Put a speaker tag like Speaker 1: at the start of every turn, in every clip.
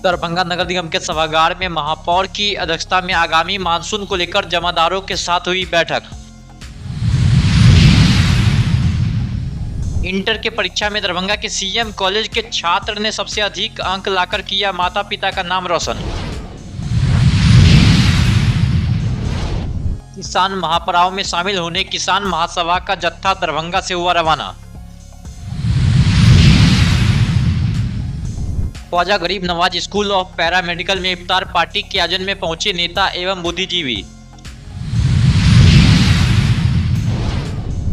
Speaker 1: दरभंगा नगर निगम के सभागार में महापौर की अध्यक्षता में आगामी मानसून को लेकर जमादारों के साथ हुई बैठक। इंटर के परीक्षा में दरभंगा के सीएम कॉलेज के छात्र ने सबसे अधिक अंक लाकर किया माता पिता का नाम रोशन। किसान महापड़ाव में शामिल होने किसान महासभा का जत्था दरभंगा से हुआ रवाना। ख्वाजा गरीब नवाज स्कूल ऑफ पैरामेडिकल में इफ्तार पार्टी के आयोजन में पहुंचे नेता एवं बुद्धिजीवी।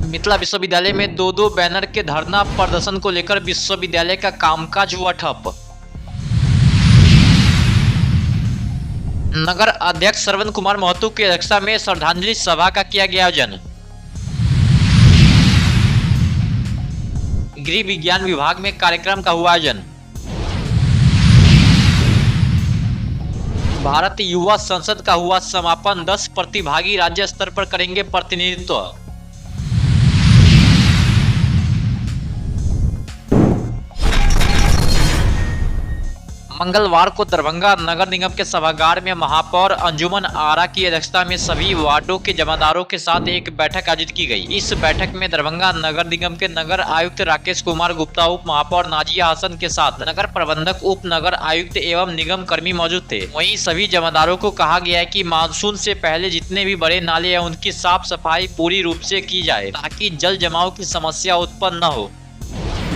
Speaker 1: मिथिला विश्वविद्यालय में दो बैनर के धरना प्रदर्शन को लेकर विश्वविद्यालय का कामकाज हुआ ठप। नगर अध्यक्ष श्रवण कुमार महतो की अध्यक्षता में श्रद्धांजलि सभा का किया गया आयोजन। गृह विज्ञान विभाग में कार्यक्रम का हुआ आयोजन। भारत युवा संसद का हुआ समापन, 10 प्रतिभागी राज्य स्तर पर करेंगे प्रतिनिधित्व। मंगलवार को दरभंगा नगर निगम के सभागार में महापौर अंजुमन आरा की अध्यक्षता में सभी वार्डों के जमादारों के साथ एक बैठक आयोजित की गई। इस बैठक में दरभंगा नगर निगम के नगर आयुक्त राकेश कुमार गुप्ता, उप महापौर नाजिया हसन के साथ नगर प्रबंधक, उप नगर आयुक्त एवं निगम कर्मी मौजूद थे। वहीं सभी जमादारों को कहा गया है कि मानसून से पहले जितने भी बड़े नाले हैं उनकी साफ सफाई पूरी रूप से की जाए ताकि जल जमाव की समस्या उत्पन्न न हो।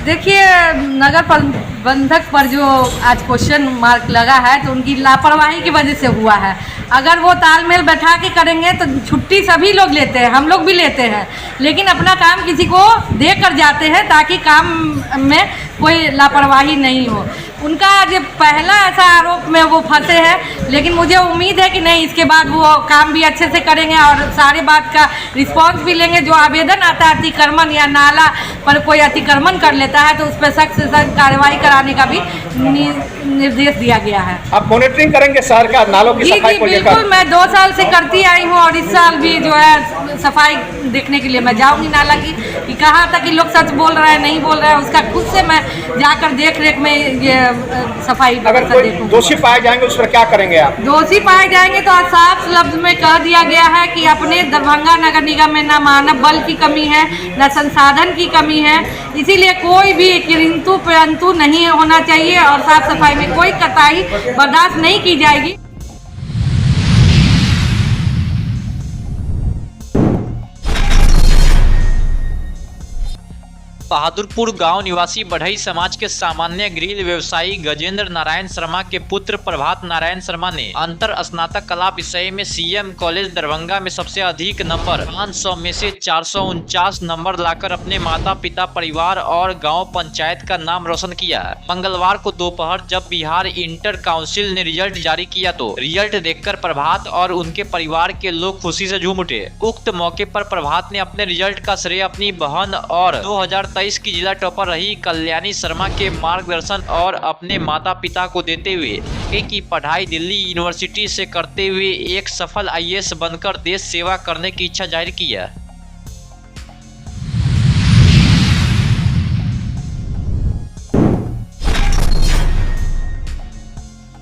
Speaker 2: देखिए, नगर प्रबंधक पर जो आज क्वेश्चन मार्क लगा है तो उनकी लापरवाही की वजह से हुआ है। अगर वो तालमेल बैठा के करेंगे तो छुट्टी सभी लोग लेते हैं, हम लोग भी लेते हैं, लेकिन अपना काम किसी को दे कर जाते हैं ताकि काम में कोई लापरवाही नहीं हो। उनका जो पहला ऐसा आरोप में वो फंसे हैं, लेकिन मुझे उम्मीद है कि नहीं, इसके बाद वो काम भी अच्छे से करेंगे और सारे बात का रिस्पांस भी लेंगे। जो आवेदन आता है अतिक्रमण या नाला पर कोई अतिक्रमण कर लेता है तो उस पर सख्त से सख्त कार्रवाई कराने का भी निर्देश दिया गया है।
Speaker 3: आप मॉनिटरिंग करेंगे शहर का नालों की सफाई को लेकर?
Speaker 2: बिल्कुल, मैं 2 साल से करती आई हूँ और इस साल भी जो है सफाई देखने के लिए मैं जाऊँगी नाला की। कि कहा था कि लोग सच बोल रहे हैं, नहीं बोल रहे हैं, उसका खुद से मैं जाकर देख रेख में ये सफाई।
Speaker 3: अगर कोई दोषी पाए जाएंगे उस पर क्या करेंगे आप?
Speaker 2: दोषी पाए जाएंगे तो आज साफ लफ्ज में कह दिया गया है कि अपने दरभंगा नगर निगम में न मानव बल की कमी है, न संसाधन की कमी है, इसीलिए कोई भी किंतु परंतु नहीं होना चाहिए और साफ सफाई में कोई कोताही बर्दाश्त नहीं की जाएगी।
Speaker 1: बहादुरपुर गांव निवासी बढ़ई समाज के सामान्य ग्रिल व्यवसायी गजेंद्र नारायण शर्मा के पुत्र प्रभात नारायण शर्मा ने अंतर स्नातक कला विषय में सीएम कॉलेज दरभंगा में सबसे अधिक नंबर 500 में से 449 नंबर लाकर अपने माता पिता, परिवार और गांव पंचायत का नाम रोशन किया। मंगलवार को दोपहर जब बिहार इंटर काउंसिल ने रिजल्ट जारी किया तो रिजल्ट देखकर प्रभात और उनके परिवार के लोग खुशी से झूम उठे। उक्त मौके पर प्रभात ने अपने रिजल्ट का श्रेय अपनी बहन और 2023 की जिला टॉपर रही कल्याणी शर्मा के मार्गदर्शन और अपने माता पिता को देते हुए की पढ़ाई दिल्ली यूनिवर्सिटी से करते हुए एक सफल आईएएस बनकर देश सेवा करने की इच्छा जाहिर की है।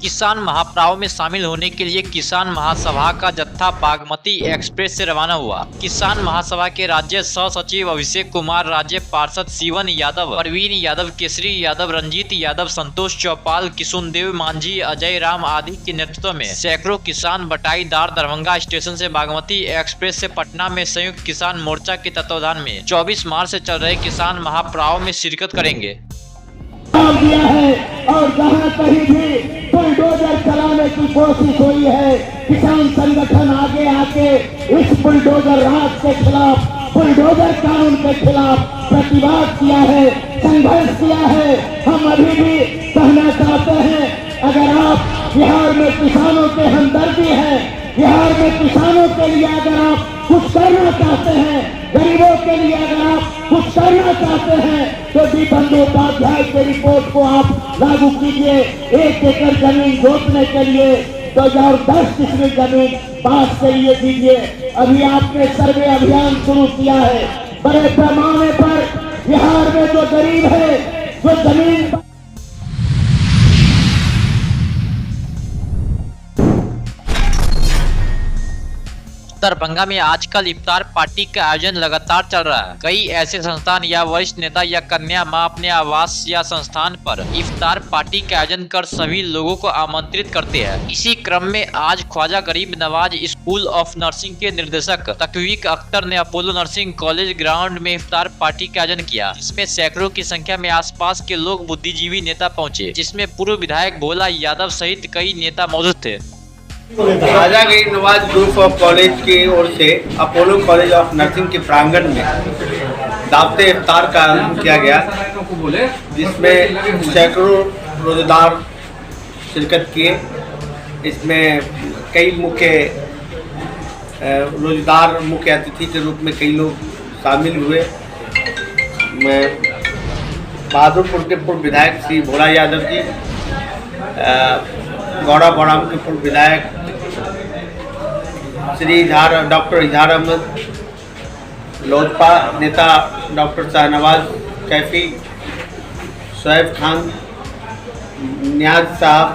Speaker 1: किसान महापड़ाव में शामिल होने के लिए किसान महासभा का जत्था बागमती एक्सप्रेस से रवाना हुआ। किसान महासभा के राज्य सह सचिव अभिषेक कुमार, राज्य पार्षद शिवन यादव, प्रवीण यादव, केसरी यादव, रंजीत यादव, संतोष चौपाल, किशुनदेव मांझी, अजय राम आदि के नेतृत्व में सैकड़ों किसान बटाईदार दरभंगा स्टेशन से बागमती एक्सप्रेस से पटना में संयुक्त किसान मोर्चा के तत्वावधान में 24 मार्च से चल रहे किसान महापड़ाव में शिरकत करेंगे।
Speaker 4: दिया है और जहाँ कहीं भी बुलडोजर चलाने की कोशिश हुई है, किसान संगठन आगे आके इस बुलडोजर राज के खिलाफ, बुलडोजर कानून के खिलाफ प्रतिवाद किया है, संघर्ष किया है। हम अभी भी कहना चाहते हैं, अगर आप बिहार में किसानों के हमदर्दी हैं, बिहार में किसानों के लिए अगर आप कुछ करना चाहते हैं, गरीबों के लिए अगर आप कुछ करना चाहते हैं तो डी बंदोपाध्याय के रिपोर्ट को आप लागू कीजिए। 1 एकड़ जमीन जोतने के लिए 2010 किसमें जमीन बांस के लिए दीजिए। अभी आपने सर्वे अभियान शुरू किया है, बड़े पैमाने पर बिहार में जो गरीब है, जो जमीन
Speaker 1: दरभंगा में आजकल इफ्तार पार्टी का आयोजन लगातार चल रहा है। कई ऐसे संस्थान या वरिष्ठ नेता या कन्या मां अपने आवास या संस्थान पर इफ्तार पार्टी का आयोजन कर सभी लोगों को आमंत्रित करते हैं। इसी क्रम में आज ख्वाजा गरीब नवाज स्कूल ऑफ नर्सिंग के निर्देशक तकवीक अख्तर ने अपोलो नर्सिंग कॉलेज ग्राउंड में इफ्तार पार्टी का आयोजन किया, जिसमें सैकड़ों की संख्या में आसपास के लोग बुद्धिजीवी नेता पहुंचे, जिसमें पूर्व विधायक भोला यादव सहित कई नेता मौजूद थे।
Speaker 5: ख्वाजा गरीब नवाज ग्रुप ऑफ कॉलेज की ओर से अपोलो कॉलेज ऑफ नर्सिंग के प्रांगण में दावते इफ्तार का आयोजन किया गया, जिसमें सैकड़ों रोजेदार शिरकत किए। इसमें कई मुख्य अतिथि के रूप में कई लोग शामिल हुए। मैं बहादुरपुर के पूर्व विधायक श्री भोला यादव जी, गौड़ा बड़ाम के पूर्व विधायक श्री डॉक्टर इजहार अहमद, लोजपा नेता डॉक्टर शाहनवाज कैफी, शोएब खान, नियाज साहब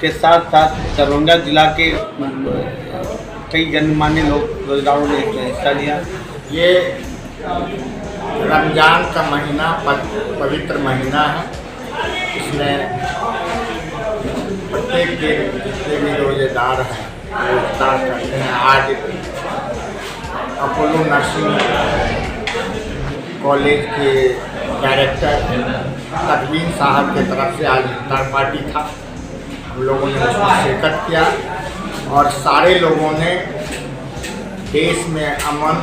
Speaker 5: के साथ साथ दरभंगा जिला के कई गणमान्य लोग रोजगारों ने हिस्सा लिया।
Speaker 6: ये रमज़ान का महीना पवित्र महीना है। इसमें प्रत्येक दिन जितने भी रोजेदार हैं वो इफ्तार करते हैं। आज अपोलो नर्सिंग कॉलेज के डायरेक्टर तकवीन साहब के तरफ से आज इफ्तार पार्टी था। हम लोगों ने उसमें शिरकत किया और सारे लोगों ने देश में अमन,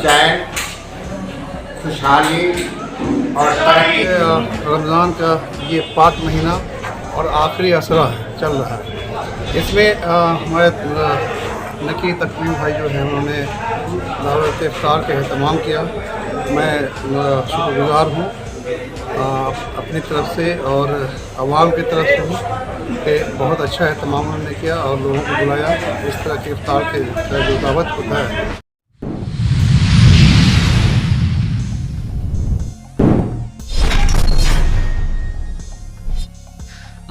Speaker 6: चैन, खुशहाली और तरक्की।
Speaker 7: रमज़ान का ये पाक महीना और आखिरी असरा चल रहा है। इसमें हमारे नकी तकवीम भाई जो हैं उन्होंने दावत इफ्तार का एहतमाम किया। मैं शुक्रगुज़ार हूँ अपनी तरफ से और आवाम की तरफ से हूँ कि बहुत अच्छा एहतमाम उन्होंने किया और लोगों को बुलाया। इस तरह के इफ्तार के जो दावत होता है।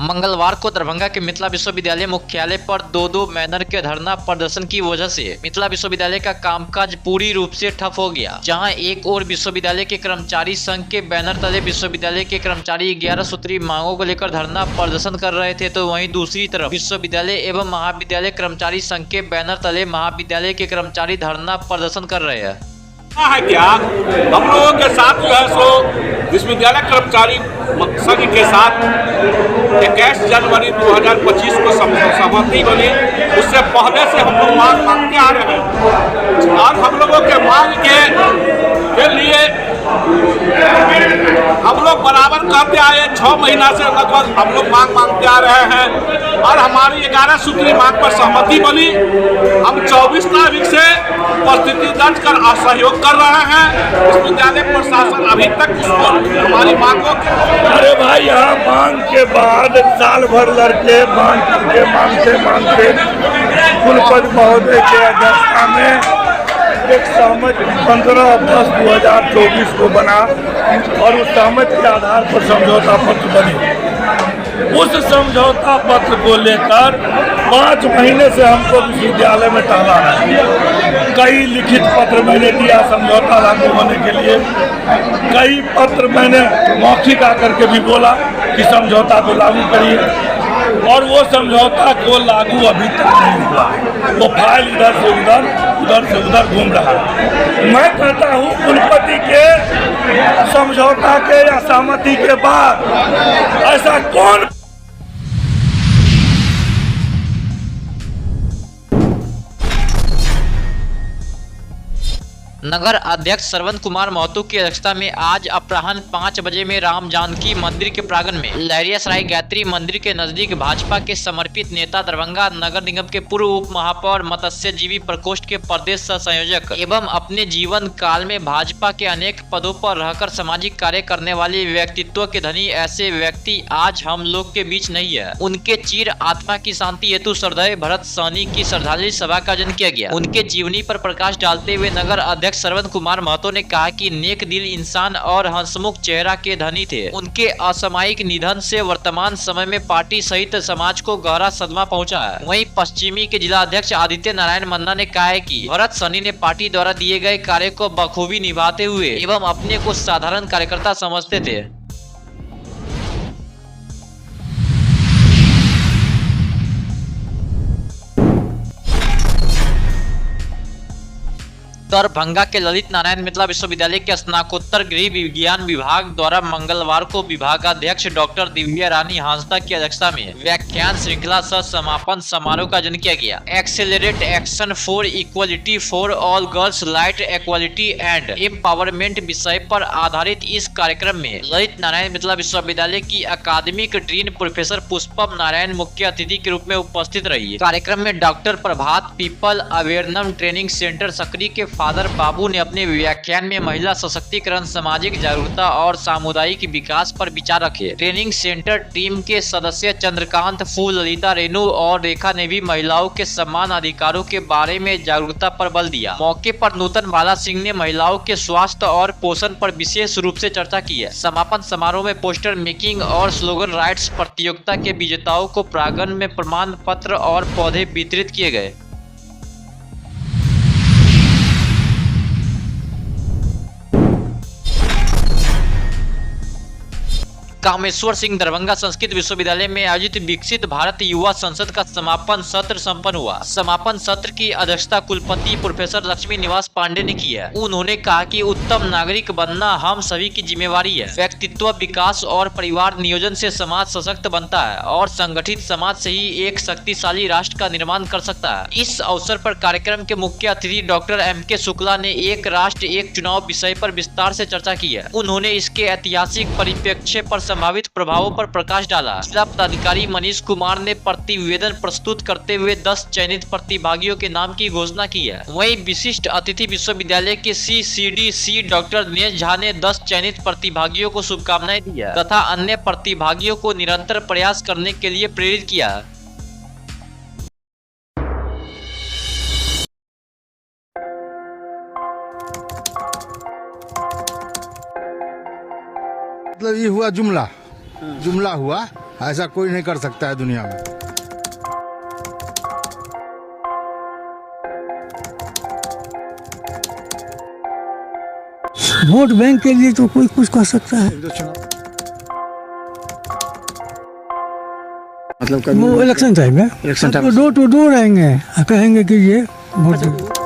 Speaker 1: मंगलवार को दरभंगा के मिथिला विश्वविद्यालय मुख्यालय पर दो बैनर के धरना प्रदर्शन की वजह से मिथिला विश्वविद्यालय का कामकाज पूरी रूप से ठप हो गया। जहां एक ओर विश्वविद्यालय के कर्मचारी संघ के बैनर तले विश्वविद्यालय के कर्मचारी 11 सूत्री मांगों को लेकर धरना प्रदर्शन कर रहे थे, तो वहीं दूसरी तरफ विश्वविद्यालय एवं महाविद्यालय कर्मचारी संघ के बैनर तले महाविद्यालय के कर्मचारी धरना प्रदर्शन कर रहे हैं।
Speaker 8: है क्या हम लोगों के साथ जो है सो विश्वविद्यालय कर्मचारी संघ के साथ 21 जनवरी 2025 को सहमति बनी। उससे पहले से हम लोग मांग मांगते आ रहे हैं और हम लोगों के मांग के लिए हम लोग बराबर करते आए। 6 महीना से लगभग हम लोग मांग मांगते आ रहे हैं और हमारी 11 सूत्री मांग पर सहमति बनी। हम 24 तारीख से उपस्थिति दर्ज कर सहयोग कर रहे हैं। विश्वविद्यालय प्रशासन अभी तक हमारी मांगों
Speaker 9: अरे भाई यहाँ मांग के बाद साल भर लड़के मांगते कुलपति महोदय के अध्यक्षता में एक सहमति 15/10/2024 को बना और उस सहमति के आधार पर समझौता पत्र बनी। उस समझौता पत्र को लेकर 5 महीने से हमको विश्वविद्यालय में टहला है। कई लिखित पत्र मैंने दिया समझौता लागू होने के लिए, कई पत्र मैंने मौखिक आकर के भी बोला कि समझौता को लागू करिए, और वो समझौता को लागू अभी तक नहीं हुआ। वो फाइल इधर से उधर घूम रहा है। मैं कहता हूँ कुलपति के समझौता के या सहमति के बाद ऐसा कौन
Speaker 1: नगर अध्यक्ष श्रवण कुमार महतो की अध्यक्षता में आज अपराह्न 5 बजे में राम जानकी मंदिर के प्रांगण में लहरियासराय गायत्री मंदिर के नजदीक भाजपा के समर्पित नेता दरभंगा नगर निगम के पूर्व उप महापौर मत्स्यजीवी प्रकोष्ठ के प्रदेश सह संयोजक एवं अपने जीवन काल में भाजपा के अनेक पदों पर रहकर सामाजिक कार्य करने वाले व्यक्तित्व के धनी ऐसे व्यक्ति आज हम लोग के बीच नहीं है। उनके चीर आत्मा की शांति हेतु श्रद्धेय भरत सहनी की श्रद्धांजलि सभा का आयोजन किया गया। उनके जीवनी पर प्रकाश डालते हुए नगर अध्यक्ष अध्यक्ष श्रवण कुमार महतो ने कहा कि नेक दिल इंसान और हंसमुख चेहरा के धनी थे। उनके असामयिक निधन से वर्तमान समय में पार्टी सहित समाज को गहरा सदमा पहुंचा है। वहीं पश्चिमी के जिला अध्यक्ष आदित्य नारायण मन्ना ने कहा है कि भरत सनी ने पार्टी द्वारा दिए गए कार्य को बखूबी निभाते हुए एवं अपने को साधारण कार्यकर्ता समझते थे। दरभंगा के ललित नारायण मिथिला विश्वविद्यालय के स्नातकोत्तर गृह विज्ञान विभाग द्वारा मंगलवार को विभागाध्यक्ष डॉक्टर दिव्या रानी हांसदा की अध्यक्षता में व्याख्यान श्रृंखला सह समापन समारोह का आयोजन किया गया। Accelerate action for equality for all girls light equality and empowerment विषय पर आधारित इस कार्यक्रम में ललित नारायण मिथिला विश्वविद्यालय की अकादमिक डीन प्रोफेसर पुष्पम नारायण मुख्य अतिथि के रूप में उपस्थित रही। कार्यक्रम में डॉक्टर प्रभात पीपल अवेयरनेस ट्रेनिंग सेंटर सक्रिय के फादर बाबू ने अपने व्याख्यान में महिला सशक्तिकरण, सामाजिक जागरूकता और सामुदायिक विकास पर विचार रखे। ट्रेनिंग सेंटर टीम के सदस्य चंद्रकांत, फूल, ललिता, रेणु और रेखा ने भी महिलाओं के समान अधिकारों के बारे में जागरूकता पर बल दिया। मौके पर नूतन बाला सिंह ने महिलाओं के स्वास्थ्य और पोषण पर विशेष रूप से चर्चा की है। समापन समारोह में पोस्टर मेकिंग और स्लोगन राइट्स प्रतियोगिता के विजेताओं को प्रांगण में प्रमाण पत्र और पौधे वितरित किए गए। कामेश्वर सिंह दरभंगा संस्कृत विश्वविद्यालय में आयोजित विकसित भारत युवा संसद का समापन सत्र संपन्न हुआ। समापन सत्र की अध्यक्षता कुलपति प्रोफेसर लक्ष्मी निवास पांडे ने की है। उन्होंने कहा कि उत्तम नागरिक बनना हम सभी की जिम्मेवारी है। व्यक्तित्व विकास और परिवार नियोजन से समाज सशक्त बनता है और संगठित समाज से ही एक शक्तिशाली राष्ट्र का निर्माण कर सकता है। इस अवसर पर कार्यक्रम के मुख्य अतिथि डॉक्टर MK शुक्ला ने एक राष्ट्र एक चुनाव विषय पर विस्तार से चर्चा की है। उन्होंने इसके ऐतिहासिक परिप्रेक्ष्य पर संभावित प्रभावों पर प्रकाश डाला। जिला पदाधिकारी मनीष कुमार ने प्रतिवेदन प्रस्तुत करते हुए 10 चयनित प्रतिभागियों के नाम की घोषणा की है। वहीं विशिष्ट अतिथि विश्वविद्यालय के CCDC डॉक्टर दिनेश झा ने 10 चयनित प्रतिभागियों को शुभकामनाएं दी है तथा अन्य प्रतिभागियों को निरंतर प्रयास करने के लिए प्रेरित किया है।
Speaker 10: मतलब ये हुआ जुमला हुआ, ऐसा कोई नहीं कर सकता है दुनिया में।
Speaker 11: वोट बैंक के लिए तो कोई कुछ कर सकता है। मतलब वो इलेक्शन टाइम में डोर टू डोर आएंगे, कहेंगे कि ये वोट